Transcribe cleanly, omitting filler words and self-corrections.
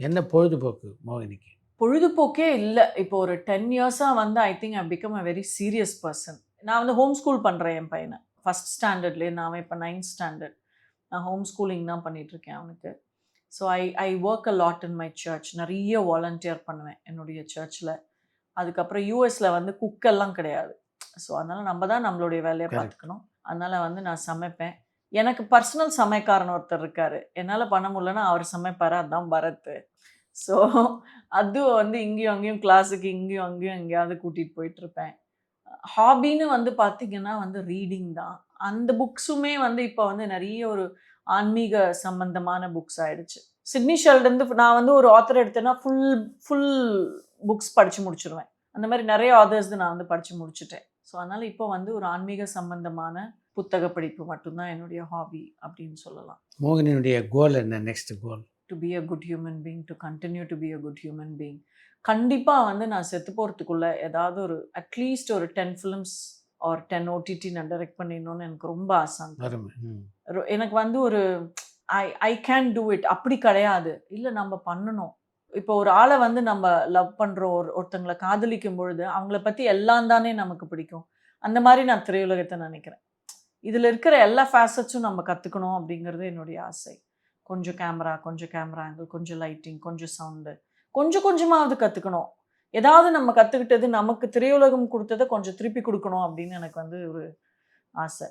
என்ன பொழுதுபோக்கு மோகினிக்கு? பொழுதுபோக்கே இல்ல. இப்போ ஒரு 10 இயர்ஸா வந்து I think I've become a very serious person. நான் வந்து ஹோம் ஸ்கூல் பண்றேன் என் பையன. 1 ஸ்டாண்டர்ட்லேருந்து அவன் இப்ப 9த் ஸ்டாண்டர்ட். நான் ஹோம் ஸ்கூலிங் தான் பண்ணிட்டுருக்கேன் அவனுக்கு. So I work a lot in my search. நெறைய வாலண்டியர் பண்ணுவேன் என்னுடைய சர்ச்ல. அதுக்கப்புறம் யுஎஸ்ல வந்து குக் எல்லாம் கிடையாது. ஸோ அதனால நம்ம தான் நம்மளுடைய வேலைய கரெக்ட். பார்த்துக்கணும். அதனால வந்து நான் சமைப்பேன். எனக்கு பர்சனல் சமையல்காரன் ஒருத்தர் இருக்காரு. என்னால பண்ண முடியலன்னா அவர் சமைப்பாரு. அதான் பரத். ஸோ அது வந்து இங்கேயும் அங்கேயும் கிளாஸுக்கு இங்கேயும் அங்கேயும் எங்கேயாவது கூட்டிட்டு போயிட்டுருப்பேன். ஹாபின்னு வந்து பார்த்தீங்கன்னா வந்து ரீடிங் தான். அந்த புக்ஸுமே வந்து இப்ப வந்து நெறைய ஒரு ஆன்மீக சம்பந்தமான புக்ஸ் ஆயிடுச்சு. சிட்னி ஷெல்டன் நான் வந்து ஒரு ஆத்தர் எடுத்தேன்னா ஃபுல் ஃபுல் புக்ஸ் படிச்சு முடிச்சுருவேன். அந்த மாரி நெறைய ஆதர்ஸ்து நான் வந்து படிச்சு முடிச்சுட்டேன். ஸோ அதனால இப்போ வந்து ஒரு ஆன்மீக சம்பந்தமான புத்தக படிப்பு மட்டும் தான் என்னுடைய ஹாபி அப்படின்னு சொல்லலாம். மோகினியினுடைய கோல் என்ன? Next goal? To be a good human being, to continue to be a good human being. கண்டிப்பா வந்து நான் செத்து போறதுக்குள்ள ஏதாவது ஒரு அட்லீஸ்ட் ஒரு 10 ஃபிலிம்ஸ் ஆர் 10 ஓடிடி நான் டைரக்ட் பண்ணிடணும்னு எனக்கு ரொம்ப ஆசை அங்கிள். அருமை. ம். எனக்கு வந்து ஒரு ஐ ஐ கேன் டூ இட் அப்படி கிடையாது. இல்ல நம்ம பண்ணணும். இப்போ ஒரு ஆள வந்து நம்ம லவ் பண்றோம். ஒருத்தங்கள காதலிக்கும் பொழுது, அவங்கள பத்தி எல்லாம் தானே நமக்கு பிடிக்கும். அந்த மாரி நான் திரையுலகத்த நினைக்கிறேன். இதுல இருக்கிற எல்லா ஃபேசட்ஸும் நம்ம கத்துக்கணும் அப்படிங்கிறது என்னுடைய ஆசை. கொஞ்சம் கேமரா ஆங்கிள், கொஞ்சம் லைட்டிங், கொஞ்சம் சவுண்டு. கொஞ்சம் கொஞ்சமாவது கத்துக்கணும். ஏதாவது நம்ம கத்துக்கிட்டது நமக்கு திரையுலகம் குடுத்தத கொஞ்சம் திருப்பி குடுக்கணும் அப்படின்னு எனக்கு வந்து ஒரு ஆசை.